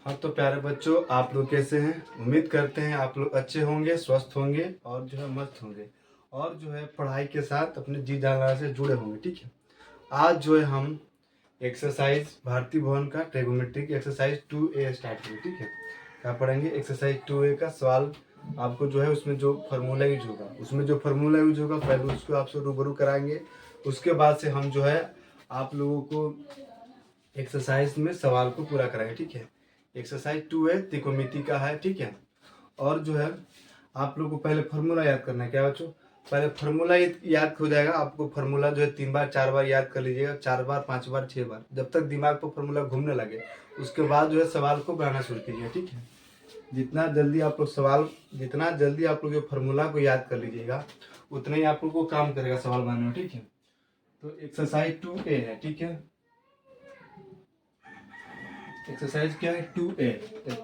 हाँ तो प्यारे बच्चों, आप लोग कैसे हैं? उम्मीद करते हैं आप लोग अच्छे होंगे, स्वस्थ होंगे और जो है मस्त होंगे और जो है पढ़ाई के साथ अपने जी जान से जुड़े होंगे। ठीक है, आज जो है हम एक्सरसाइज भारती भवन का ट्रिगोनोमेट्रिक एक्सरसाइज 2A स्टार्ट करेंगे। ठीक है, क्या पढ़ेंगे? एक्सरसाइज 2A का सवाल आपको जो है उसमें जो फार्मूला यूज होगा पहले उसको आपसे रूबरू कराएंगे। उसके बाद से हम जो है आप लोगों को एक्सरसाइज में सवाल को पूरा कराएंगे। ठीक है, एक्सरसाइज 2A त्रिकोणमिति का है। ठीक है, और जो है आप लोग को पहले फार्मूला याद करना है। क्या बच्चों? पहले फार्मूला याद हो जाएगा। आपको फार्मूला जो है 3 बार 4 बार याद कर लीजिएगा, 4 बार 5 बार 6 बार, जब तक दिमाग पर फार्मूला घूमने लगे। उसके बाद जो है सवाल को बनाना शुरू कीजिए। ठीक है, जितना जल्दी आप लोग फार्मूला को याद कर लीजिएगा उतना ही आप लोग को काम करेगा सवाल बनाने में। ठीक है, तो एक्सरसाइज 2A है। ठीक है, एक्सरसाइज क्या है? 2A।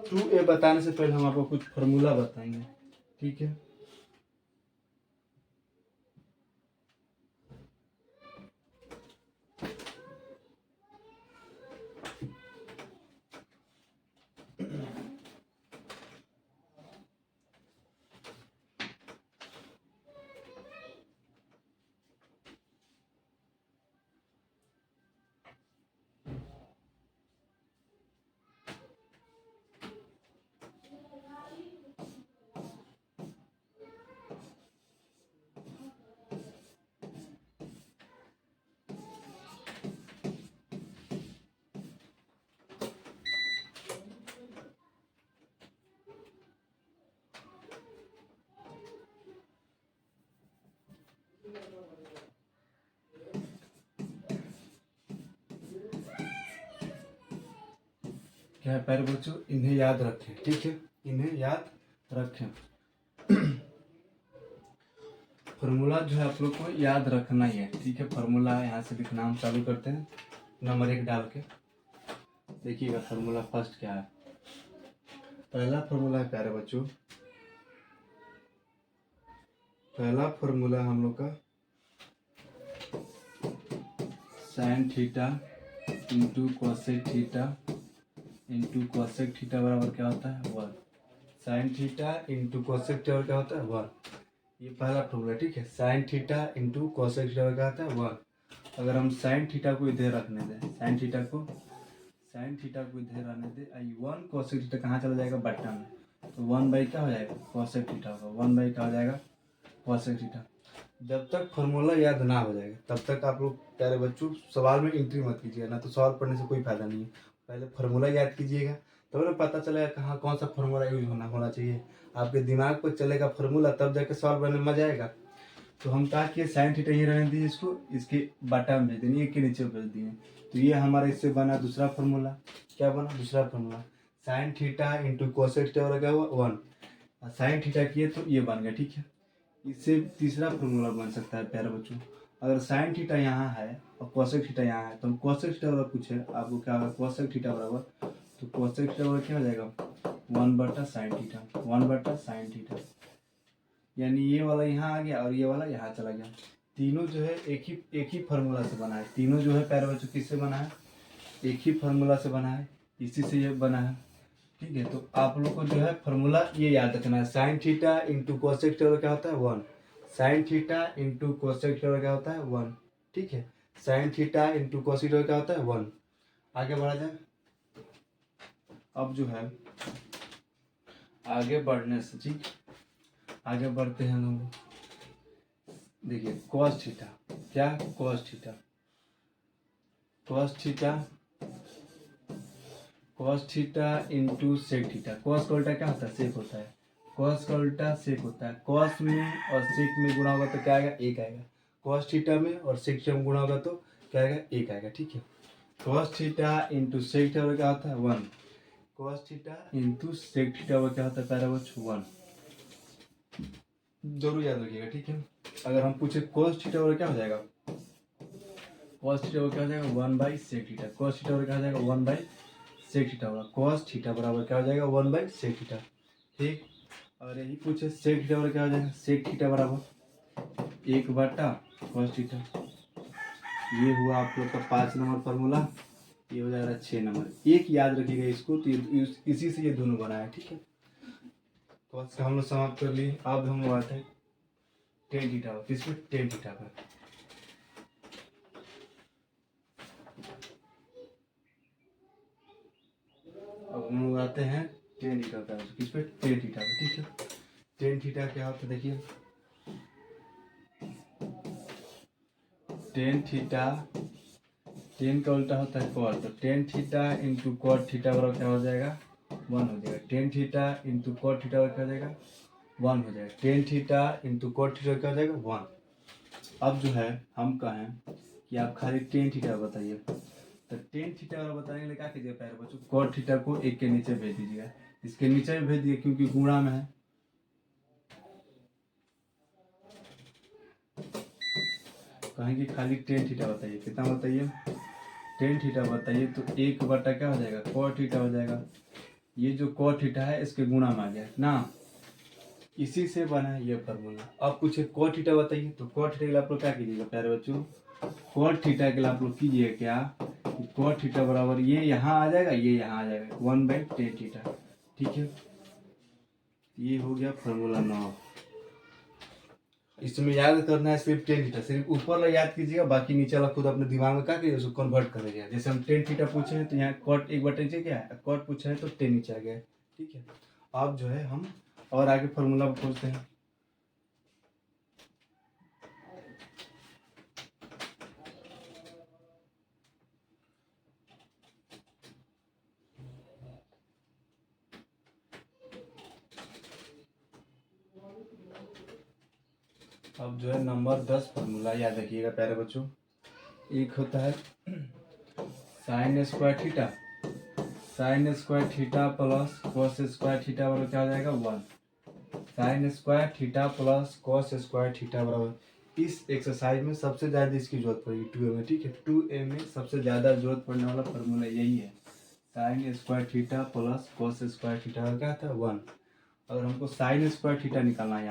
2A बताने से पहले हम आपको कुछ फार्मूला बताएंगे। ठीक है, क्या है प्यारे बच्चों? इन्हें याद रखें। ठीक है, इन्हें याद रखें। फार्मूला जो है आप लोग को याद रखना ही है। ठीक है, फार्मूला यहाँ से लिखना हम चालू करते हैं नंबर 1 डाल के। देखिएगा फार्मूला फर्स्ट क्या है। पहला फार्मूला है प्यारे बच्चों, पहला फार्मूला हम लोग का sign theta into cosec theta into cosec theta बराबर क्या होता है? 1। Sign theta into cosec theta क्या होता है? 1। ये पहला फार्मूला। ठीक है, sign theta into cosec theta क्या होता है? 1। अगर हम साइन थीटा को इधर रखने दें, साइन थीटा को इधर रहने दें, आई 1 कोसेक थीटा कहाँ चला जाएगा? बट्टा में। तो 1 बाई क्या हो जाएगा? कोसेक थीटा होगा। 1 बाई क्या हो जाएगा? Cosec theta. जब तक फार्मूला याद ना हो जाएगा तब तक आप लोग प्यारे बच्चों सवाल में एंट्री मत कीजिएगा, ना तो सवाल पढ़ने से कोई फायदा नहीं है। पहले फार्मूला याद कीजिएगा तब ना पता चलेगा कहाँ कौन सा फार्मूला यूज होना चाहिए। आपके दिमाग पर चलेगा फार्मूला तब जाके सवाल बनने में मजा आएगा। तो हम कहा कि साइन थीटा ये रहने दीजिए, इसको इसके बाटा में भेज देंगे, के नीचे भेज दिए। तो ये हमारा इससे बना दूसरा फार्मूला। क्या बना दूसरा formula? Sign theta into cosec theta क्या हुआ? 1। साइन थीटा किए तो ये बन गया। ठीक है, इससे तीसरा फार्मूला बन सकता है प्यारे बच्चों। अगर साइन थीटा यहाँ है और कोसेक थीटा यहाँ है तो हम कोसेक थीटा बराबर पूछे आपको क्या होगा? कोसेक थीटा बराबर, तो कोसेक थीटा बराबर क्या हो जाएगा? 1/sin theta, 1/sin theta. यानी ये वाला यहाँ आ गया और ये वाला यहाँ चला गया। तीनों जो है एक ही फार्मूला से बना है। तीनों जो है प्यारे बच्चों किससे बना है? एक ही फार्मूला से बना है, इसी से ये बना है। ठीक है, तो आप लोग को जो है फार्मूला ये याद रखना है। Sign theta into cosec theta क्या होता है? 1। Sign theta into cosec theta क्या होता है? 1। ठीक है, sign theta into cosec theta क्या होता है? 1। आगे बढ़ा जाए। अब जो है आगे बढ़ने से, ठीक, आगे बढ़ते हैं लोग। देखिए cos थीटा, क्या? cos theta, cos theta, cos theta into sec theta. cos का उल्टा क्या होता है? सेक होता है। cos का उल्टा सेक होता है। cos में और सेक में गुणा होगा तो क्या आएगा? 1 आएगा। cos थीटा में और सेक थीटा में गुणा होगा तो क्या आएगा? 1 आएगा। ठीक है, cos theta into sec theta क्या होता है? 1। cos theta into sec theta क्या होता है प्यारे बच्चों? 1। जरूर याद रखिएगा। ठीक है, अगर हम पूछे cos थीटा क्या हो जाएगा? cos थीटा क्या हो जाएगा? 1/sec theta. cos थीटा क्या हो जाएगा? 1/sec थीटा होगा। cos थीटा बराबर क्या हो जाएगा? 1/sec theta. ठीक, और यही पूछे sec थीटा क्या हो जाएगा? sec थीटा बराबर 1/cos थीटा। ये हुआ आप लोग का 5 नंबर फार्मूला। ये हो जाएगा 6 नंबर। एक याद रखिएगा इसको, तो इसी से ये दोनों बना है, ठीक है। तो आज का हम लोग समाप्त कर लिए। अब हम लोग आते हैं टेन थीटा पर। किस पे? टेन थीटा पर। अब हम लोग आते हैं टेन थीटा पर। किस पे? टेन थीटा पर, ठीक है। टेन थीटा क्या होता है देखिए, टेन थीटा, टेन का उल्टा होता है कॉट, तो tan theta into cot theta बराबर क्या हो जाएगा? 1 हो जाएगा। Tan theta into cot theta बराबर क्या हो जाएगा? 1 हो जाएगा। Tan theta into cot theta क्या हो जाएगा? 1। अब जो है हम कहें कि आप खाली टेन थीटा बताइए, तो टेन थीटा वाला बताने के लिए क्या कीजिएगा प्यारे बच्चों? कॉट थीटा को एक के नीचे भेज दीजिएगा, इसके नीचे भी भेज दिए क्योंकि गुणा में है। कहेंगे खाली टेन थीटा बताइए, कितना बताइए? टेन थीटा बताइए, तो एक बटा क्या हो जाएगा? कॉट थीटा हो जाएगा। ये जो कॉट थीटा है इसके गुणा में आ गया ना, इसी से बना है ये फॉर्मूला। अब पूछे कॉट थीटा बताइए, तो कॉट थीटा के लिए आप लोग क्या कीजिएगा प्यारे बच्चों? कॉट थीटा के लिए आप लोग कीजिए क्या? कॉट थीटा बराबर ये यहाँ आ जाएगा, ये यहाँ आ जाएगा, 1/टेन थीटा, ठीक है। ये हो गया फॉर्मूला 9। इसमें याद करना है सिर्फ टेन थीटा, सिर्फ ऊपर वाला याद कीजिएगा, बाकी नीचे वाला खुद अपने दिमाग में क्या कीजिए उसको कन्वर्ट करेंगे। जैसे हम टेन थीटा पूछे हैं तो यहाँ कॉट एक बटे नीचे क्या है? कॉट पूछा है तो टेन नीचे आ गया, ठीक है। अब जो है हम और आगे फॉर्मूला खोजते हैं। अब जो है नंबर 10 फॉर्मूला याद रखिएगा प्यारे बच्चों। एक होता है sign square theta, sign square theta plus cos square theta बराबर क्या हो जाएगा? 1। Sign square theta plus cos square theta बराबर, इस एक्सरसाइज में सबसे ज़्यादा इसकी जरूरत पड़ेगी 2a में, ठीक है। 2a में सबसे ज़्यादा जरूरत पड़ने वाला फॉर्मूला यही है। Sign square theta plus cos square theta का क्या था? 1। अगर हमको साइन स्क्वायर थीटा निकालना है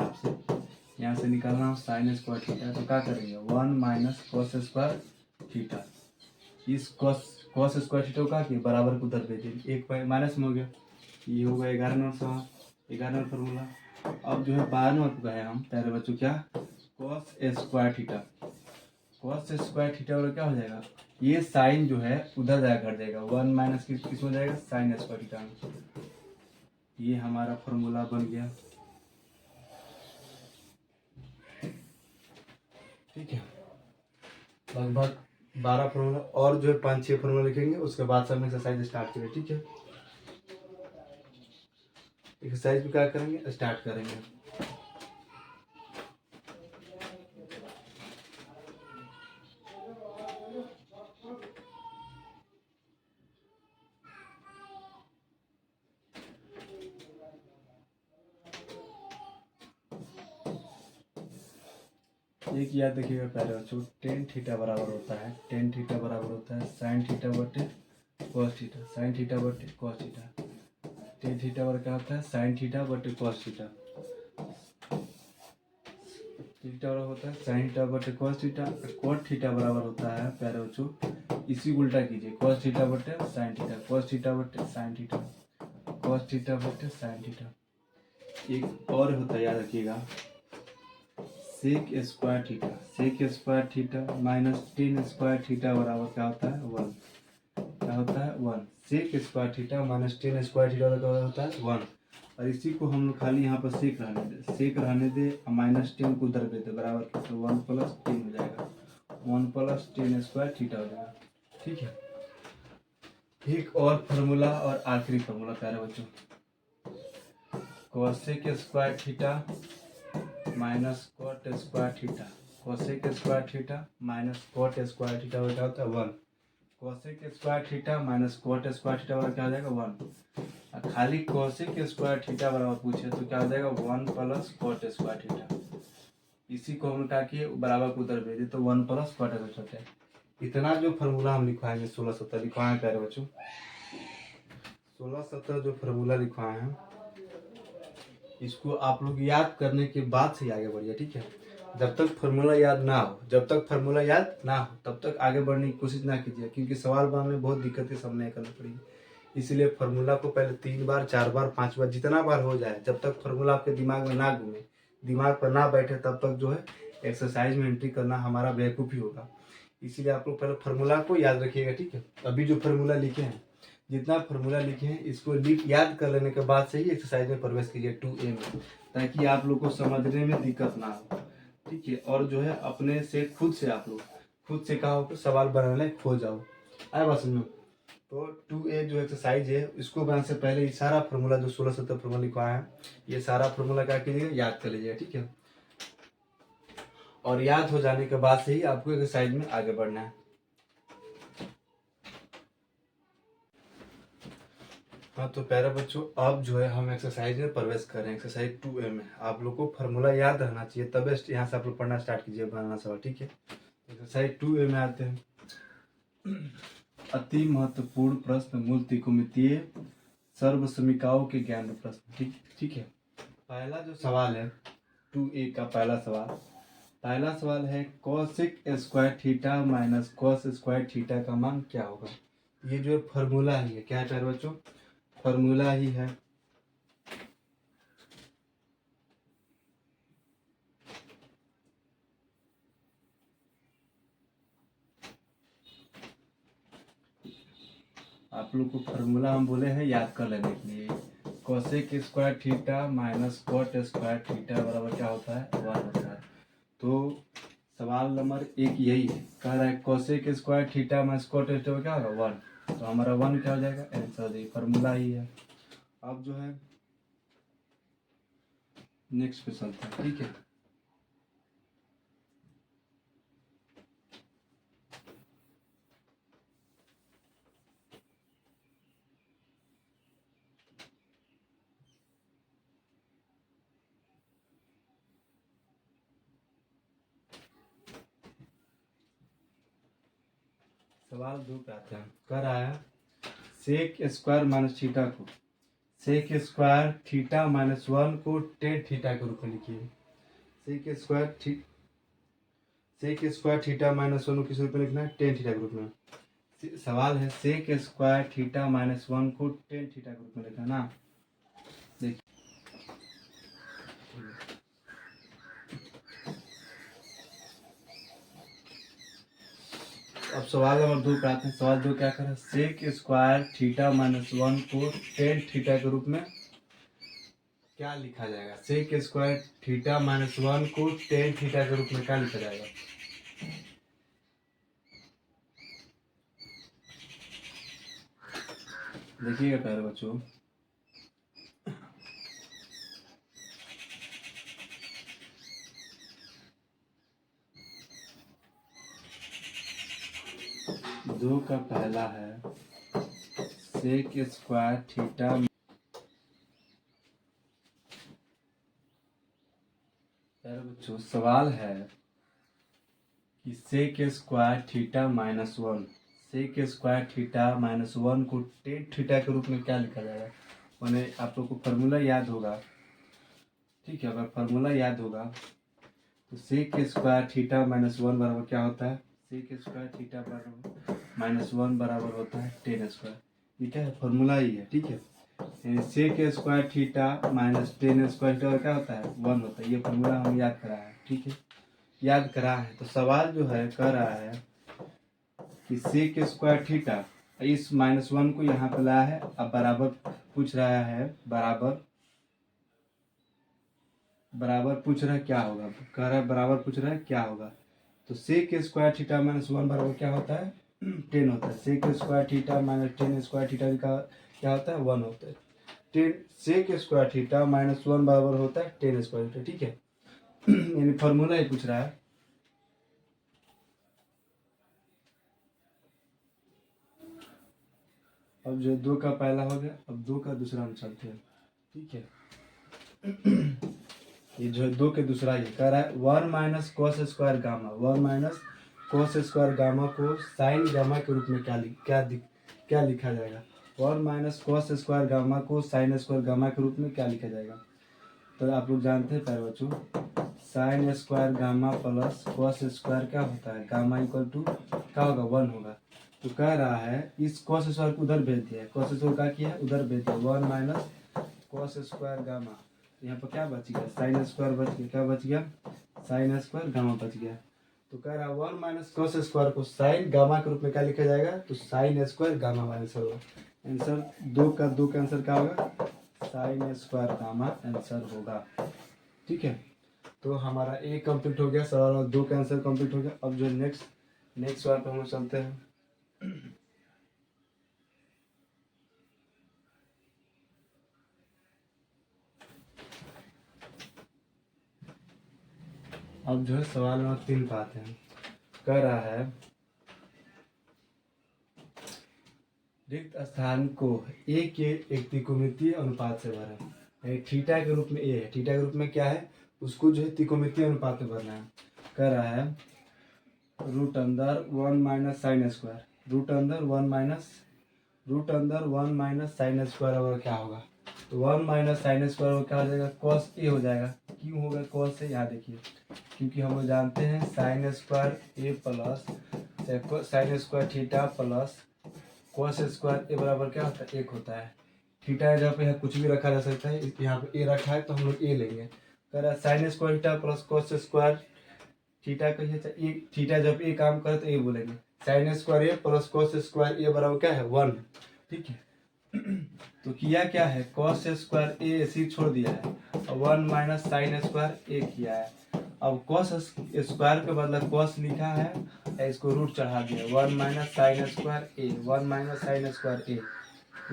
यहाँ से निकालना साइन स्क्वायर थीटा, तो क्या करेंगे? 1 माइनस कॉस स्क्वायर थीटा। इस कॉस स्क्वायर थीटा को क्या किया? बराबर को उधर भेजिए, एक माइनस में हो गया। ये हो गया 11 नंबर सवाल, 11 नंबर फॉर्मूला। अब जो है 12 नंबर को गए हम प्यारे बच्चों, क्या? Cos square theta, cos square theta वाला क्या हो जाएगा? ये साइन जो है उधर जाएगा, घट जाएगा, 1 माइनस किस हो जाएगा? साइन स्क्वायर थीटा में। ये हमारा फॉर्मूला बन गया, ठीक है। लगभग 12 फॉर्मूला और जो है 5-6 फॉर्मूला लिखेंगे, उसके बाद सब एक्सरसाइज स्टार्ट करेंगे, ठीक है। एक्सरसाइज भी क्या करेंगे? स्टार्ट करेंगे। एक याद देखिएगा पहले बच्चों, टेन थीटा बराबर होता है, टेन थीटा बराबर होता है साइन थीटा बटे कॉस थीटा, साइन थीटा बटे कॉस थीटा। टेन थीटा बराबर क्या होता है? साइन थीटा बटे कॉस थीटा। थीटा बराबर होता है साइन थीटा बटे कॉस थीटा। कॉट थीटा बराबर होता है प्यारे बच्चों, इसी को उल्टा कीजिए, कॉस थीटा बटे साइन थीटा, कॉस थीटा बटे साइन थीटा, कॉस थीटा बटे साइन थीटा। एक और होता है याद रखिएगा, सेक square theta, sec square theta minus tan square theta बराबर क्या होता है? 1। क्या होता है? 1। Sec square theta minus tan square theta क्या होता है? 1। और इसी को हम लोग खाली यहाँ पर सेक रहने दे, सेक रहने दे, माइनस टेन को उधर भेज दे, बराबर क्या? तो 1 + 10 हो जाएगा, 1 + 10 स्क्वायर थीटा हो जाएगा, ठीक है। एक और फार्मूला और आखिरी फार्मूला प्यारे बच्चों, cosec square theta minus cot square theta, cosec square theta minus cot square theta क्या होता है? 1। Cosec square theta minus cot square theta बराबर क्या हो जाएगा? 1। खाली कोसेक स्क्वायर थीटा बराबर पूछे तो क्या हो जाएगा? 1 + कॉट स्क्वायर थीटा। इसी को हम क्या किए? बराबर को उधर भेजे तो 1 + कॉट स्क्वायर थीटा। इतना जो फार्मूला हम लिखवाएंगे 16-17 लिखवाएं प्यारे बच्चों, 16-17 जो फार्मूला लिखवाए हैं, इसको आप लोग याद करने के बाद से आगे बढ़िए, ठीक है। जब तक फार्मूला याद ना हो, जब तक फार्मूला याद ना हो तब तक आगे बढ़ने की कोशिश ना कीजिए, क्योंकि सवाल बनाने में बहुत दिक्कतें सामने करनी पड़ेगी। इसीलिए फार्मूला को पहले 3 बार 4 बार 5 बार जितना बार हो जाए, जब तक फार्मूला आपके दिमाग में ना घूमे, दिमाग पर ना बैठे, तब तक जो है एक्सरसाइज में एंट्री करना हमारा बेवकूफ़ी होगा। इसीलिए आप लोग पहले फार्मूला को याद रखिएगा, ठीक है। अभी जो फार्मूला लिखे हैं, जितना फार्मूला लिखे हैं इसको याद कर लेने के बाद से ही एक्सरसाइज में प्रवेश कीजिए 2A में, ताकि आप लोग को समझने में दिक्कत ना हो, ठीक है। और जो है अपने से खुद से आप लोग खुद से कहो सवाल बनाने खो जाओ। आए बात समझ में? तो 2A जो एक्सरसाइज है इसको बनाने से पहले ये सारा फार्मूला जो 16-17 फार्मूला लिखवाया है, ये सारा फार्मूला क्या कीजिएगा, याद कर लीजिएगा, ठीक है। और याद हो जाने के बाद से ही आपको एक्सरसाइज में आगे बढ़ना है। हाँ तो प्यारे बच्चों, अब जो है हम एक्सरसाइज में प्रवेश कर रहे हैं, एक्सरसाइज 2A में। आप लोग को फार्मूला याद रहना चाहिए, तब यहाँ से आप लोग पढ़ना स्टार्ट कीजिए, बनाना सवाल, ठीक है। एक्सरसाइज 2A में आते हैं। अति महत्वपूर्ण प्रश्न, मूल त्रिकोणमितीय सर्वसमीकाओं के ज्ञान प्रश्न, ठीक है। पहला जो सवाल है 2A का पहला सवाल है cosec square theta minus cos square theta का मान क्या होगा। ये जो फार्मूला ही है, क्या है प्यारे बच्चों, फार्मूला ही है। आप लोग को फार्मूला हम बोले हैं याद कर लेने के लिए, cosec square theta minus cot square theta बराबर क्या होता है, 1 होता है। तो सवाल नंबर 1 यही है, कह रहा है cosec square theta minus cot square क्या होगा, 1। तो हमारा 1 क्या हो जाएगा, आंसर ये फार्मूला ही है। अब जो है नेक्स्ट पे चलते हैं, ठीक है। सवाल 2 पे आते हैं, कह रहा है सेक स्क्वायर माइनस थीटा को सेक स्क्वायर थीटा माइनस 1 को टेन थीटा के रूप में लिखिए। सेक स्क्वायर थीटा माइनस 1 को किस रूप में लिखना है, टेन थीटा के रूप में। सवाल है सेक स्क्वायर थीटा माइनस 1 को टेन थीटा के रूप में लिखना ना। देखिए अब सवाल नंबर 2 पे आते हैं। सवाल 2 क्या कर रहा है, सेक स्क्वायर थीटा माइनस 1 को टेन थीटा के रूप में क्या लिखा जाएगा। सेक स्क्वायर थीटा माइनस 1 को टेन थीटा के रूप में क्या लिखा जाएगा। देखिएगा प्यारे बच्चों, दो का पहला है सेक स्क्वायर थीटा, प्यारे बच्चों सवाल है कि sec square theta minus 1, sec square theta minus 1 को टेन थीटा के रूप में क्या लिखा जाएगा। मैंने आप लोग को फार्मूला याद होगा, ठीक है। अगर फार्मूला याद होगा तो सेक स्क्वायर थीटा माइनस 1 बराबर क्या होता है, सेक स्क्वायर थीटा बराबर माइनस 1 बराबर होता है टेन स्क्वायर। ये क्या है, फार्मूला ही है, ठीक है। Sec square theta minus tan square theta क्या होता है, 1 होता है। ये फार्मूला हम याद करा है, ठीक है, याद करा है। तो सवाल जो है कह रहा है कि सेक स्क्वायर थीटा, इस माइनस 1 को यहाँ पे लाया है, अब बराबर पूछ रहा है, बराबर पूछ रहा है क्या होगा, कह रहा है बराबर पूछ रहा है क्या होगा। तो सेक स्क्वायर थीटा माइनस 1 बराबर क्या होता है, 10 होता है। Sec square theta minus tan square theta का क्या होता है, 1 होता है। Tan sec square theta minus 1 बराबर होता है टेन स्क्वायर थीटा, ठीक है। यानी फॉर्मूला ही पूछ रहा है। अब जो 2 का पहला हो गया, अब 2 का दूसरा हम चलते हैं, ठीक है। ये जो 2 के दूसरा ये कह रहा है 1 minus cos square gamma, 1 minus cos square gamma को साइन गामा के रूप में क्या लिखा जाएगा। 1 माइनस कॉस स्क्वायर गामा को साइन स्क्वायर गामा के रूप में क्या लिखा जाएगा। तो आप लोग जानते हैं प्यारे बच्चों, sine square gamma plus cos square क्या होता है, गामा इक्वल टू क्या होगा, 1 होगा। तो कह रहा है इस कॉस स्क्वायर को उधर भेज दिया है, कॉस स्क्वायर क्या किया है, उधर भेज दिया, 1 माइनस कॉस स्क्वायर गामा। यहाँ पर क्या बच गया, साइन स्क्वायर बच गया, क्या बच गया, साइन स्क्वायर गामा बच गया। तो कह रहा है 1 माइनस कॉस स्क्वायर को साइन गामा के रूप में क्या लिखा जाएगा, तो साइन स्क्वायर गामा माइनस होगा। आंसर 2 का 2 का आंसर क्या होगा, साइन स्क्वायर गामा आंसर होगा। ठीक है, तो हमारा ए कंप्लीट हो गया, सवाल नंबर 2 का आंसर कंप्लीट हो गया। अब जो नेक्स्ट सवाल पे हम लोग चलते हैं। अब जो है सवाल नंबर 3 पे आते हैं। कह रहा है रिक्त स्थान को ए के एक त्रिकोणमितीय अनुपात से भरें। थीटा के रूप में ए है, थीटा के रूप में क्या है, उसको जो है त्रिकोणमितीय अनुपात में भरना है। कह रहा है रूट अंदर 1 माइनस साइन स्क्वायर, रूट अंदर 1 माइनस साइन स्क्वायर और क्या होगा, तो 1 माइनस साइन स्क्वायर क्या हो जाएगा, कॉस ए हो जाएगा। क्यों होगा कॉस ए, यहाँ देखिए, क्योंकि हम लोग जानते हैं sine square A plus sine square theta plus cos square A बराबर क्या होता है, 1 होता है। थीटा है जहाँ पे यहाँ कुछ भी रखा जा सकता है, यहाँ पे ए रखा है तो हम लोग ए लेंगे। कह रहा है sign square theta plus cos square theta कहिए, थीटा जब ए काम करे तो ए बोलेंगे, sign square A plus cos square A बराबर क्या है, 1। ठीक है, तो किया क्या है, कॉस स्क्वायर ए ऐसे ही छोड़ दिया है और 1 माइनस साइन स्क्वायर ए किया है। अब कॉस स्क्वायर के बदला कॉस लिखा है, इसको रूट चढ़ा दिया, 1 माइनस साइन स्क्वायर ए, 1 माइनस साइन स्क्वायर ए,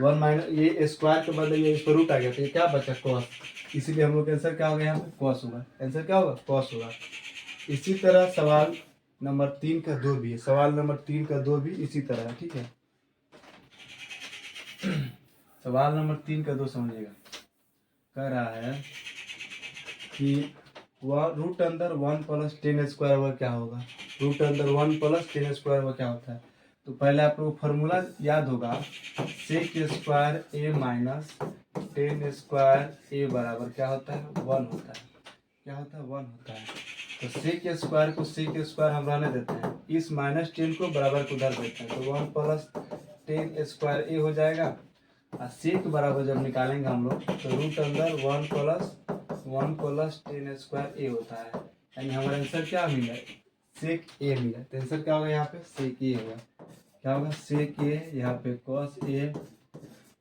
1 माइनस ये स्क्वायर के बदले ये इस पर रूट आ गया, तो ये क्या बचा, कॉस। इसीलिए हम लोग आंसर क्या होगा, यहाँ पे कॉस होगा, आंसर क्या होगा, कॉस होगा। इसी तरह सवाल नंबर 3 का 2 भी है, सवाल नंबर 3 का 2 भी इसी तरह है। ठीक है, सवाल नंबर 3 का 2 समझिएगा। कह रहा है कि वह रूट अंदर 1 प्लस 10 स्क्वायर वह क्या होगा, रूट अंदर 1 प्लस 10 स्क्वायर वह क्या होता है। तो पहले आप लोग फॉर्मूला याद होगा, sec square A minus 10 square A बराबर क्या होता है, 1 होता है, क्या होता है, 1 होता है। तो सेक स्क्वायर को सेक स्क्वायर हम रहने देते हैं, इस माइनस 10 को बराबर को उधर देते हैं, तो 1 प्लस 10 स्क्वायर ए हो जाएगा। और सेक बराबर जब निकालेंगे हम लोग तो रूट अंदर 1 प्लस 10 स्क्वायर ए होता है, यानी हमारा आंसर क्या मिला, सेक ए मिला। तो आंसर क्या होगा, यहाँ पे सेक ए होगा, क्या होगा, सेक ए, यहाँ पे कॉस ए।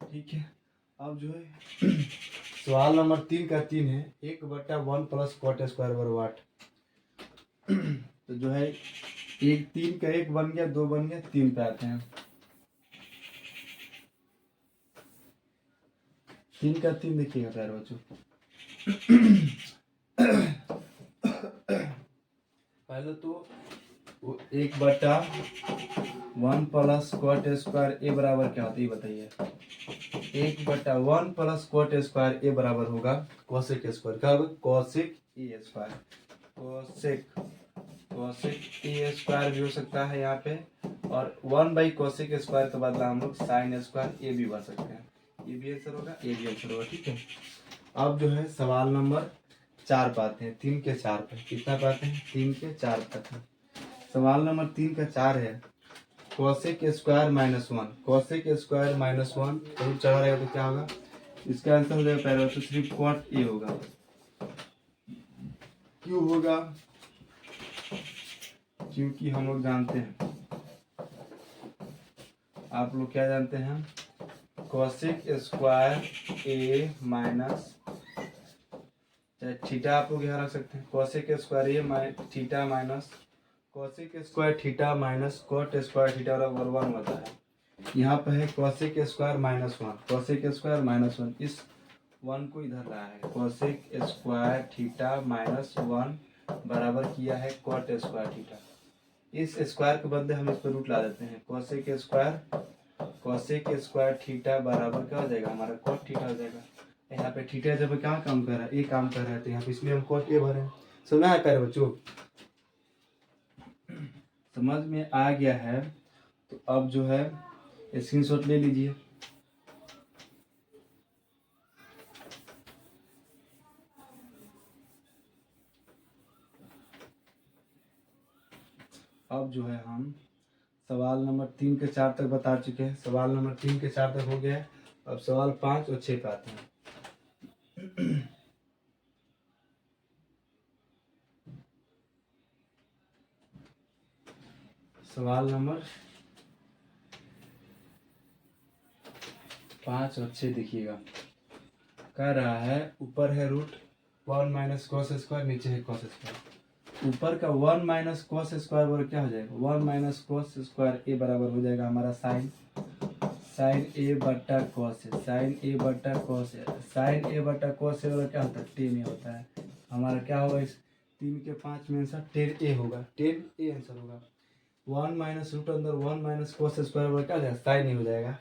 ठीक है, अब जो है सवाल नंबर 3 का 3 है, 1/1 प्लस कॉट स्क्वायर बराबर वाट। तो जो है 3 का 1 बन गया, 2 बन गया, 3 पे आते हैं। 3 का 3 देखिएगा प्यारे बच्चों, पहले तो 1/1 प्लस कॉट स्क्वायर ए बराबर क्या होता है, ये बताइए। 1/1 प्लस कॉट स्क्वायर ए बराबर होगा कोसेक स्क्वायर, क्या होगा, कोसेक ए स्क्वायर, कोसेक ए स्क्वायर भी हो सकता है यहाँ पे, और 1/कोसेक स्क्वायर के बदला हम लोग साइन स्क्वायर ए भी भर सकते हैं, ये भी आंसर होगा, ये भी आंसर होगा। ठीक है, अब जो है सवाल नंबर 4 पाते हैं, 3 के 4 पे, कितना पाते हैं, 3 के 4 तक। सवाल नंबर 3 का 4 है, cosec square minus 1, cosec square minus 1 root चढ़ा रहेगा तो क्या होगा, इसका आंसर हो जाएगा पहले तो सिर्फ कॉट ए होगा। क्यों होगा, क्योंकि हम लोग जानते हैं, आप लोग क्या जानते हैं, cosec square A minus, theta आप लोग यहाँ रख सकते हैं, cosec square A theta minus cosec square theta minus cot square theta बराबर 1 होता है। यहाँ पे है cosec square minus 1, cosec square minus 1, इस 1 को इधर रहा है, कोसेक स्क्वायर थीटा माइनस 1 बराबर किया है कॉट स्क्वायर थीटा। इस स्क्वायर के बदले हम इस पर रूट ला देते हैं, कोसेक स्क्वायर थीटा बराबर क्या हो जाएगा, हमारा कॉट थीटा हो जाएगा। यहाँ पे थीटा जब क्या काम कर रहा है, ए काम कर रहा है, तो यहाँ पे इसलिए हम कॉट ए भरे। सुना है प्यारे बच्चों, समझ में आ गया है। तो अब जो है स्क्रीनशॉट ले लीजिए। अब जो है हम सवाल नंबर 3 के 4 तक बता चुके हैं। सवाल नंबर 3 के 4 तक हो गया है। अब सवाल 5 और 6 पे आते हैं। सवाल नंबर 5 और 6 देखिएगा। कह रहा है ऊपर है √1 माइनस कॉस स्क्वायर, नीचे है कॉस स्क्वायर। ऊपर का 1 माइनस कॉस स्क्वायर बराबर क्या हो जाएगा? 1 माइनस कॉस स्क्वायर ए बराबर हो जाएगा हमारा साइन ए बट्टा कॉस है। साइन ए बट्टा कॉस है। साइन ए बट्टा कॉस है क्या होता है? 10 होता है। हमारा क्या होगा? इस 3 के 5 में आंसर 10 होगा। 10 आंसर होगा। 1 माइनस रूट अंदर 1 माइनस कॉस स्क्वायर बराबर क्या हो जाएगा? साइन ए हो जाएगा।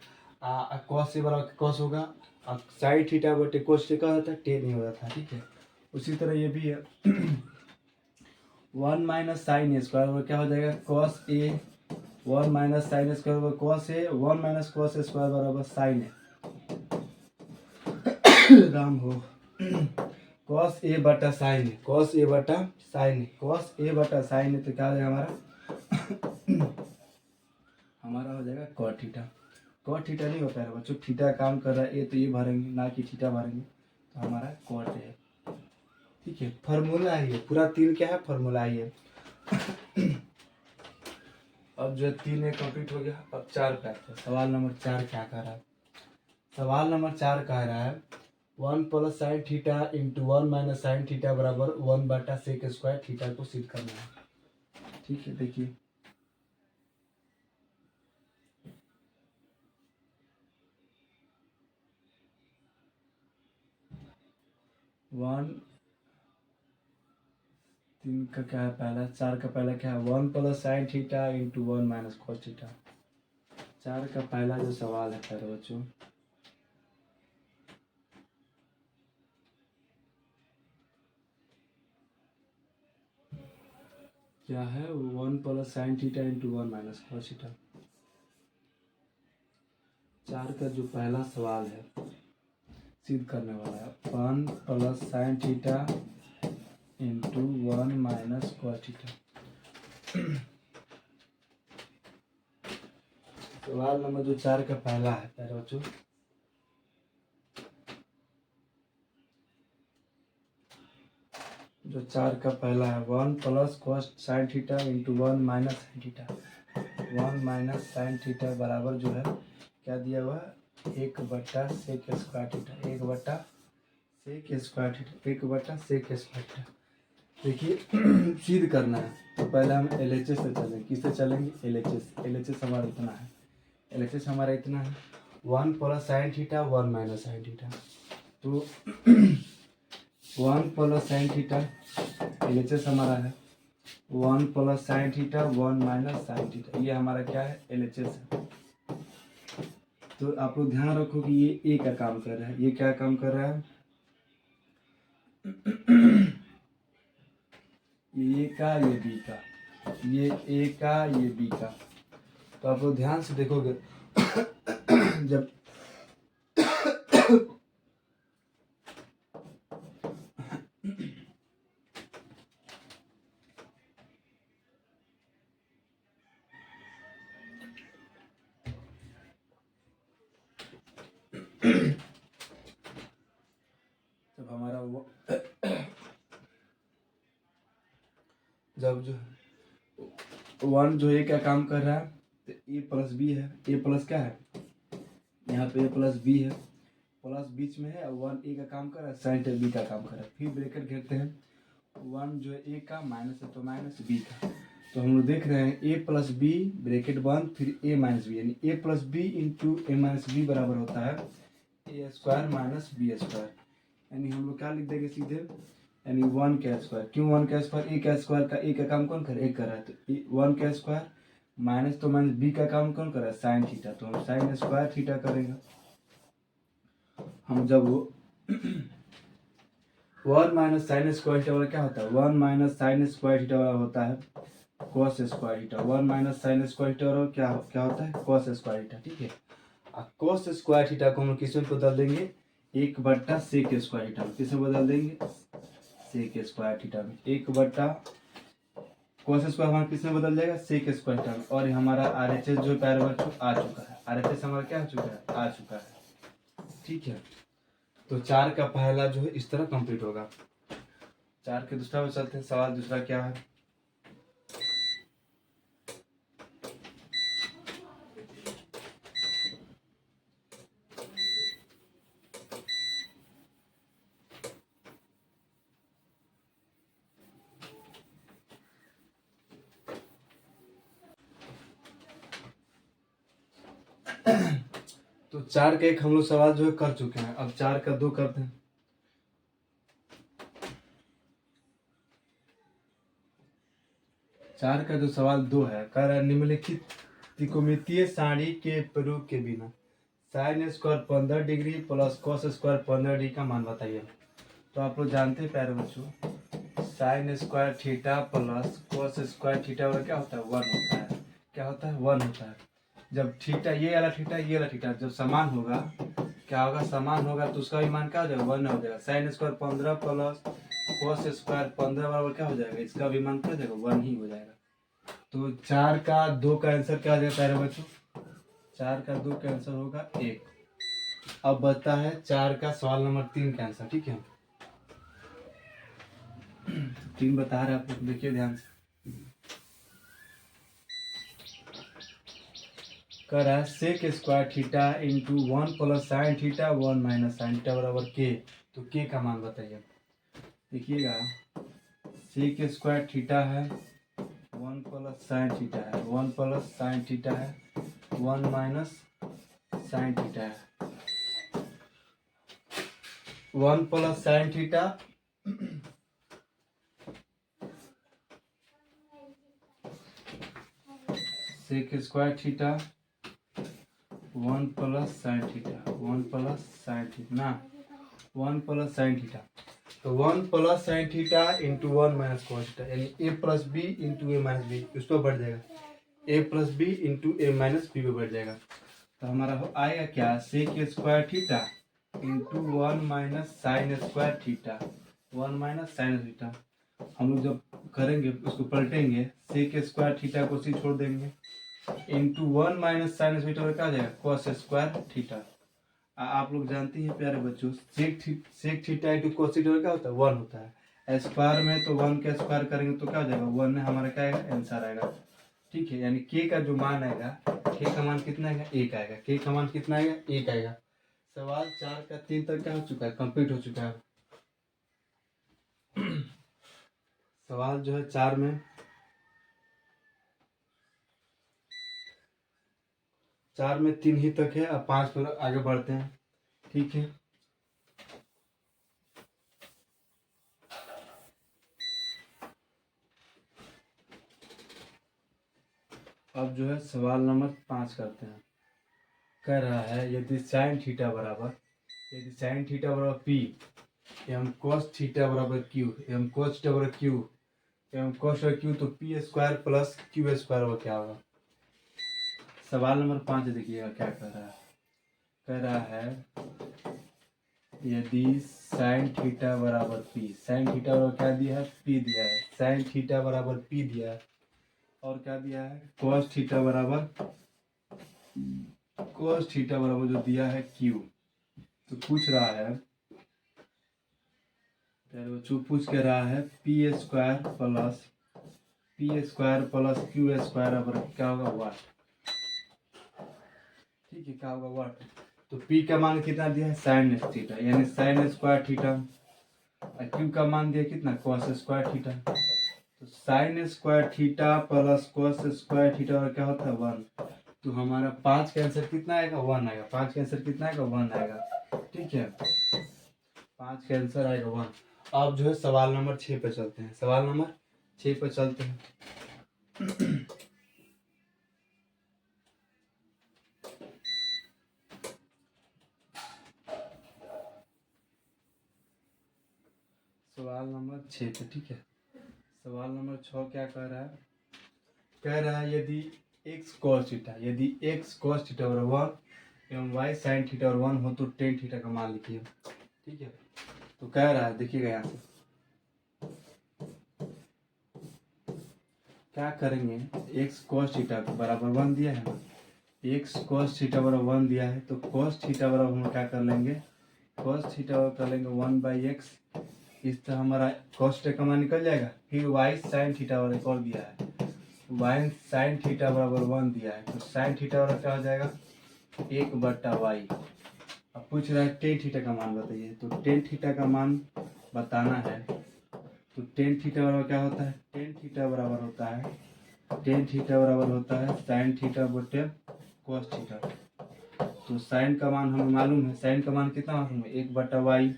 कॉस ए बराबर कॉस होगा। साइन थीटा बटे कोस थीटा होता है 10 हो जाता है। ठीक है, उसी तरह ये भी है 1 माइनस साइन ए स्क्वायर बराबर क्या हो जाएगा? Cos A. 1 minus sine square बराबर cos A. 1 minus cos square बराबर साइन ए। राम हो कॉस ए बटा साइन ए। कॉस ए बटा साइन ए। कॉस ए बटा साइन ए तो क्या हो जाएगा हमारा हो जाएगा कॉट थीटा। कॉट थीटा नहीं होता है बच्चों, थीटा काम कर रहा है ए तो ये भरेंगे ना कि थीटा भरेंगे, तो हमारा कॉट है। ठीक है, फॉर्मूला है ये पूरा। 3 क्या है? फॉर्मूला ही है। अब जो 3 कंप्लीट हो गया। अब 4 पे आते हैं। सवाल नंबर 4 क्या कह रहा है? सवाल नंबर 4 कह रहा है 1 plus sine theta into 1 minus sine theta बराबर 1 बटा सेक स्क्वायर थीटा को सिद्ध करना है। ठीक है, देखिए 3 का क्या है? पहला 4 का पहला क्या है? 1 plus sine theta into 1 minus cos theta. 4 का पहला जो सवाल है प्यारे बच्चों, क्या है? 1 plus sine theta into 1 minus cos theta. 4 का जो पहला सवाल है सिद्ध करने वाला है 1 plus sine theta into 1 minus cos theta. सवाल नंबर जो 4 का पहला है प्यारे बच्चों, जो 4 का पहला है 1 plus cos sine theta into 1 minus sine theta. 1 minus sine theta बराबर जो है क्या दिया हुआ? 1 बट्टा सेक स्क्वायर थीटा। 1 बट्टा सेक स्क्वायर थीटा। 1 बट्टा सेक स्क्वायर थीटा। देखिए सिद्ध करना है तो पहले हम LHS से चलेंगे। किससे चलेंगे? LHS हमारा इतना है। LHS हमारा इतना है 1 plus sine theta 1 minus sine theta. तो 1 प्लस साइन थीटा LHS हमारा है 1 plus sine theta 1 minus sine theta. ये हमारा क्या है? LHS है। तो आप लोग ध्यान रखो कि ये ए का काम कर रहा है। ये क्या काम कर रहा है? ये का, ये बी का, ये ए का, ये बी का। तो आप लोग ध्यान से देखोगे जब जब हमारा वो जब जो 1 जो ए का काम कर रहा है तो ए प्लस बी है। ए प्लस क्या है? यहाँ पे ए प्लस बी है, प्लस बीच में है। 1 ए का काम कर रहा है, साइन बी का काम कर रहा है। फिर ब्रैकेट घेरते हैं 1 जो है ए का, माइनस है तो माइनस बी का। तो हम लोग देख रहे हैं ए प्लस बी ब्रैकेट बंद फिर ए माइनस बी, यानी A plus B into A minus B बराबर होता है ए स्क्वायर माइनस बी स्क्वायर। यानी हम लोग क्या लिख देंगे सीधे, यानी 1 का स्क्वायर। क्यों 1 का स्क्वायर? ए का स्क्वायर का ए का काम कौन कर? एक कर रहा है तो 1 का स्क्वायर माइनस तो माइनस बी का काम कौन कर रहा है? Sign theta. तो हम साइन स्क्वायर थीटा करेंगे। हम जब वो 1 माइनस साइन स्क्वायर थीटा वाला क्या होता है? 1 माइनस साइन स्क्वायर थीटा वाला होता है cos square theta. 1 minus sine square theta वाला क्या क्या होता है? Cos square theta. ठीक है, अब कॉस स्क्वायर थीटा को हम किस में बदल देंगे? 1 बट्टा सेक स्क्वायर थीटा में। किस में बदल देंगे? सेक स्क्वायर थीटा में। 1 बट्टा cos स्क्वायर हमारा किस में बदल जाएगा, sec स्क्वायर टर्म। और ये हमारा RHS जो प्यारे बच्चों आ चुका है, RHS हमारा क्या हो चुका है, आ चुका है। ठीक है, तो 4 का पहला जो है इस तरह कंप्लीट होगा। 4 के दूसरा में चलते हैं। सवाल दूसरा क्या है, तो 4 का एक हम लोग सवाल जो है कर चुके हैं, अब 4 का 2 करते हैं। चार का जो सवाल 2 है, कह रहा है निम्नलिखित त्रिकोणमितीय सारणी के प्रयोग के बिना sine square 15 degree plus cos square 15 degree का मान बताइए। तो आप लोग जानते हैं प्यारे बच्चों, sign square theta plus cos square theta और क्या होता है, 1 होता है। क्या होता है, 1 होता है। जब थीटा ये वाला थीटा ये वाला थीटा जब समान होगा, क्या होगा, समान होगा तो उसका भी मान क्या हो जाएगा, 1 हो जाएगा। Sine square 15 plus cos square 15 बराबर क्या हो जाएगा, इसका भी मान क्या हो जाएगा, 1 ही हो जाएगा। तो 4 का 2 का आंसर क्या हो जाएगा प्यारे बच्चों, 4 का 2 का आंसर होगा 1। अब बचता है 4 का सवाल नंबर 3 का आंसर। ठीक है, 3 बता रहे हैं आप लोग, देखिए ध्यान से। कर रहा है sec square theta into 1 plus sine theta 1 minus sine theta बराबर के। तो के का मान बताइए। देखिएगा, सेक स्क्वायर थीटा है, 1 प्लस साइन थीटा है, 1 प्लस साइन थीटा है, 1 माइनस साइन थीटा है, 1 plus sine theta sec square theta 1 plus sine theta, 1 plus sine theta ना, 1 प्लस साइन थीटा। तो 1 plus sine theta into 1 minus cos theta, यानी A plus B into A minus B, उस पर बढ़ जाएगा, A plus B into A minus B पे बढ़ जाएगा। तो हमारा हो आएगा क्या, sec square theta into 1 minus sine square theta, 1 minus sine theta. हम लोग जब करेंगे उसको पलटेंगे, सेक स्क्वायर थीटा को सी छोड़ देंगे, इंटू 1 माइनस साइन थीटा क्या आ जाएगा, कॉस स्क्वायर थीटा। आप लोग जानते हैं प्यारे बच्चों, sec theta into cos theta क्या होता है, 1 होता है। स्क्वायर में तो 1 का स्क्वायर करेंगे तो क्या हो जाएगा, 1 में हमारा क्या आएगा, आंसर आएगा। ठीक है, यानी के का जो मान आएगा, के का मान कितना आएगा, 1 आएगा। के का मान कितना आएगा, 1 आएगा। सवाल 4 का 3 तक क्या हो चुका है, कंप्लीट हो चुका है। सवाल जो है 4 में, 4 में 3 ही तक है, अब 5 पर आगे बढ़ते हैं। ठीक है, अब जो है सवाल नंबर 5 करते हैं। कह रहा है यदि साइन थीटा बराबर, यदि साइन थीटा बराबर पी एम कॉस थीटा बराबर क्यू, एम कॉस थीटा बराबर क्यू, एम कॉस क्यू, तो P square plus Q square वो क्या होगा। सवाल नंबर 5 देखिएगा क्या कह रहा है। कह रहा है यदि साइन थीटा बराबर पी, साइन थीटा बराबर क्या दिया है, पी दिया है, साइन थीटा बराबर पी दिया है, और क्या दिया है, कॉस थीटा बराबर, कॉस थीटा बराबर जो दिया है क्यू। तो पूछ रहा है प्यारे बच्चों, पूछ के रहा है P square plus Q square बराबर क्या होगा, वाट। ठीक है, क्या होगा, वाट। तो पी का मान कितना दिया है, साइन थीटा, यानी साइन स्क्वायर थीटा, और क्यू का मान दिया कितना, कॉस स्क्वायर थीटा। तो sign square theta plus cos square theta और क्या होता है, 1। तो हमारा 5 का आंसर कितना आएगा, 1 आएगा। 5 का आंसर कितना आएगा, 1 आएगा। ठीक है, 5 का आंसर आएगा 1। अब जो है सवाल नंबर 6 पे चलते हैं। सवाल नंबर 6 पे चलते हैं। सवाल नंबर 6 पे, ठीक है। सवाल नंबर 6 क्या कह रहा है, कह रहा है यदि x cos थीटा, यदि x cos थीटा और 1 एवं y sin थीटा और 1 हो तो tan थीटा का मान लिखिए। ठीक है, तो कह रहा है, देखिएगा यहाँ से, क्या करेंगे, एक्स कॉस थीटा बराबर 1 दिया है ना, एक्स कॉस थीटा बराबर 1 दिया है, तो कॉस थीटा बराबर हम क्या कर लेंगे, कॉस थीटा बराबर कर लेंगे 1/x। इस तरह हमारा कॉस थीटा का मान निकल जाएगा। फिर वाई साइन थीटा बराबर एक और दिया है, वाई साइन थीटा बराबर 1 दिया है, तो साइन थीटा बराबर क्या हो जाएगा, 1/y। अब पूछ रहा है टेन थीटा का मान बताइए, तो टेन थीटा का मान बताना है, तो टेन थीटा बराबर क्या होता है, टेन थीटा बराबर होता है, टेन थीटा बराबर होता है साइन थीटा बटे कॉस थीटा। तो साइन का मान हमें मालूम है, साइन का मान कितना मालूम है, 1/y।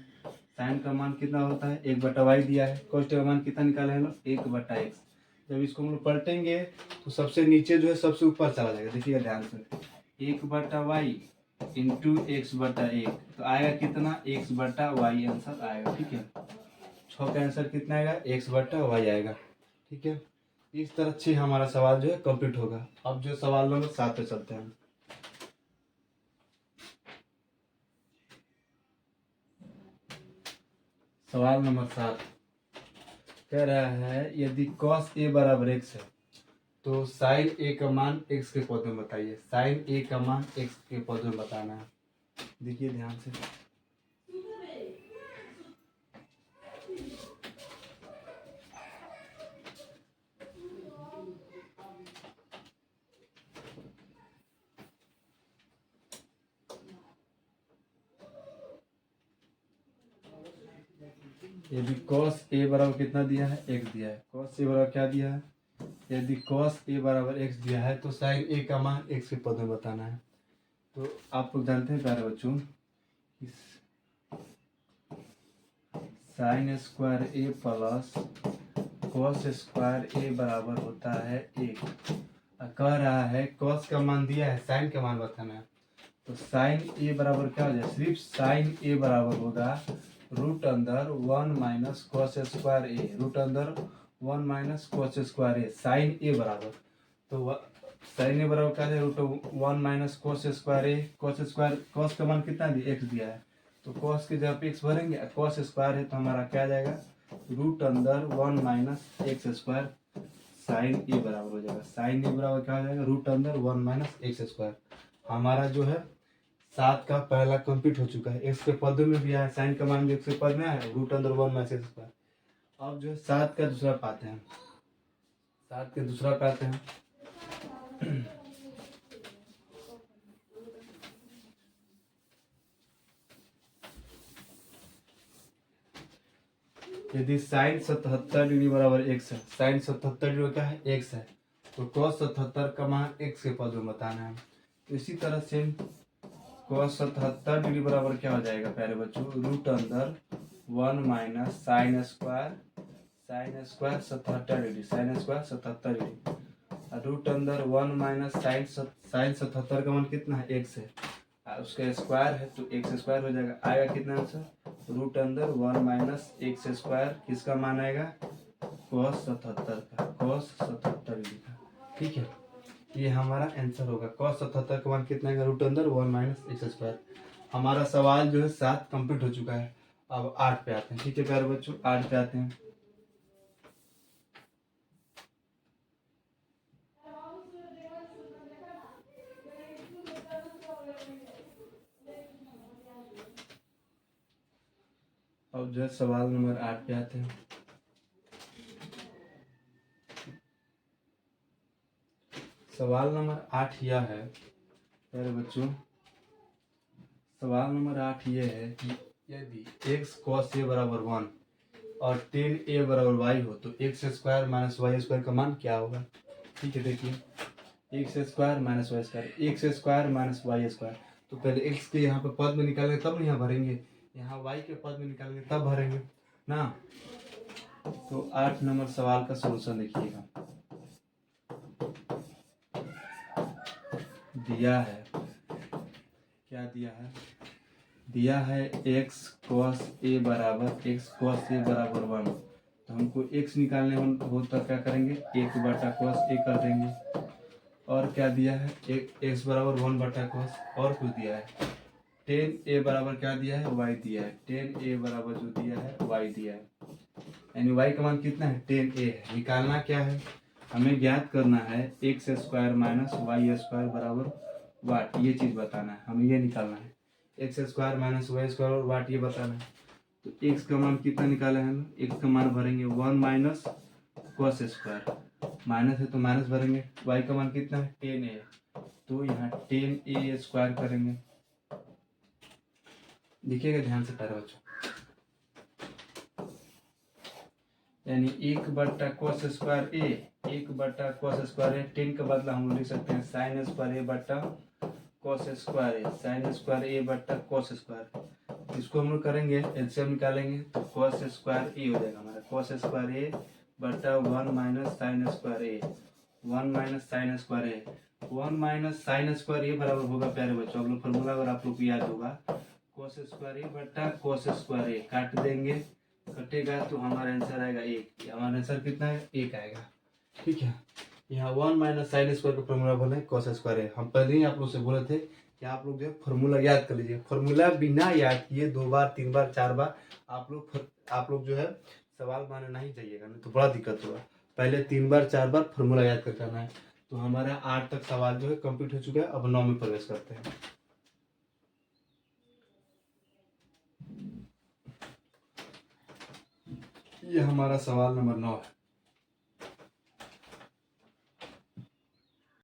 साइन का मान कितना होता है, 1/y दिया है। कॉस थीटा का मान कितना निकाले हैं लोग, 1/x। जब इसको हम लोग पलटेंगे तो सबसे नीचे जो है सबसे ऊपर चला जाएगा, देखिएगा ध्यान से, 1/y इंटू x/1, तो आएगा कितना, x/y आंसर आएगा। ठीक है, 6 का आंसर कितना आएगा, x/y आएगा। ठीक है, इस तरह से हमारा सवाल जो है कंप्लीट होगा। अब जो सवाल नंबर 7 पे चलते हैं। सवाल नंबर 7 कह रहा है यदि cos a बराबर x है तो साइन a का मान x के पद में बताइए। साइन a का मान x के पद में बताना है, देखिए ध्यान से। यदि cos a बराबर कितना दिया है, x दिया है। cos a बराबर क्या दिया है, यदि cos a बराबर x दिया है तो साइन a का मान x के पद में बताना है। तो आप लोग जानते हैं प्यारे बच्चों, sine square a plus cos square a बराबर होता है 1। कह रहा है कॉस का मान दिया है, साइन का मान बताना है। तो साइन a बराबर क्या हो जाए, सिर्फ साइन a बराबर होगा रूट अंदर 1 minus cos square A, root अंदर 1 minus cos square A, sine a बराबर। तो साइन a बराबर क्या है, root 1 minus cos square A. Cos square, cos का मान कितना दिया, x दिया है, तो कॉस के जगह पे x भरेंगे, कॉस स्क्वायर है तो हमारा क्या आ जाएगा, रूट अंदर 1 माइनस एक्स स्क्वायर। साइन ए बराबर हो जाएगा, साइन ए बराबर क्या हो जाएगा, रूट अंदर 1 माइनस एक्स स्क्वायर। हमारा जो है 7 का पहला कंप्लीट हो चुका है। एक्स के पद में भी आया, साइन का मान भी एक्स के पद में आया, रूट अंदर 1 माइनस एक्स स्क्वायर। अब जो है 7 का दूसरा पाते हैं, 7 के दूसरा पाते हैं। यदि साइन 77 डिग्री बराबर x है, साइन 77 डिग्री क्या है, x है, तो cos 77 का मान x के पद में बताना है। तो इसी तरह से cos 77 डिग्री बराबर क्या हो जाएगा प्यारे बच्चों, रूट अंदर 1 minus sine square 77 degree, sine square 77 degree, root अंदर 1 माइनस साइन 77 का मान कितना है, x है, उसका स्क्वायर है तो एक्स स्क्वायर हो जाएगा। आएगा कितना आंसर, रूट अंदर 1 माइनस एक्स स्क्वायर, किसका मान आएगा, cos 77 का, cos 77 डिग्री का। ठीक है, ये हमारा आंसर होगा। cos 77 का मान कितना आएगा, रूट अंदर 1 माइनस एक्स स्क्वायर। हमारा सवाल जो है 7 कंप्लीट हो चुका है। अब 8 पे आते हैं। ठीक है प्यारे बच्चों, 8 पे आते हैं। अब जो है सवाल नंबर 8 पे आते हैं। सवाल नंबर 8 यह है प्यारे बच्चों, सवाल नंबर 8 ये है कि यदि x cos a बराबर 1 और tan a बराबर y हो तो x square minus Y square का मान क्या होगा। ठीक है, देखिए x square minus Y square, X square minus Y square. तो पहले x के यहाँ पे पद में निकालेंगे तब ना यहाँ भरेंगे, यहाँ y के पद में निकालेंगे तब भरेंगे ना। तो 8 नंबर सवाल का सोल्यूशन देखिएगा, दिया है, क्या दिया है, दिया है x cos a बराबर 1, तो हमको x निकालने हो तो क्या करेंगे, 1/cos a कर देंगे। और क्या दिया है, x बराबर 1/cos, और कुछ दिया है, tan a बराबर क्या दिया है, y दिया है, tan a बराबर जो दिया है y दिया है, यानी y का मान कितना है, tan a है। निकालना क्या है, हमें ज्ञात करना है X square minus Y square बराबर वाट, ये चीज़ बताना है, हमें ये निकालना है। X square minus Y square और वाट ये बताना है। तो एक्स का मान कितना निकाला है हम? एक्स का मान भरेंगे 1 माइनस कॉस स्क्वायर, माइनस है तो माइनस भरेंगे। वाई का मान कितना है? 10a, तो यहाँ 10a स्क्वायर करेंगे। देखिएगा ध्यान से प्यारे बच्चों, यानी 1 कॉस स्क्वायर ए, 1 कॉस स्क्वायर ए, 10 का बदला हम लोग लिख सकते हैं साइन स्क्वायर ए बट्टा cos square A, sign square ए बट्टा कॉस स्क्वायर। इसको हम लोग करेंगे एलसीएम निकालेंगे तो कॉस स्क्वायर ए हो जाएगा हमारा, कॉस स्क्वायर ए बट्टा 1 minus sine square A, 1 minus sine square A, 1 minus sine square A बराबर होगा प्यारे बच्चों, आप लोग फॉर्मूला अगर आप लोग को याद होगा, कॉस स्क्वायर ए बट्टा कॉस स्क्वायर ए, काट देंगे, कटेगा तो हमारा आंसर आएगा 1। हमारा आंसर कितना है? 1 आएगा। ठीक है, यहाँ 1 माइनस साइन स्क्वायर का फॉर्मूला बोले कॉस स्क्वायर है। हम पहले ही आप लोग से बोले थे कि आप लोग जो है फॉर्मूला याद कर लीजिए। फॉर्मूला बिना याद किए 2 बार 3 बार 4 बार आप लोग जो है सवाल बनाना नहीं चाहिएगा, नहीं तो बड़ा दिक्कत होगा। पहले 3 बार 4 बार फॉर्मूला याद कर करना है। तो हमारा 8 तक सवाल जो है कंप्लीट हो चुका है। अब 9 में प्रवेश करते हैं। ये हमारा सवाल नंबर 9 है।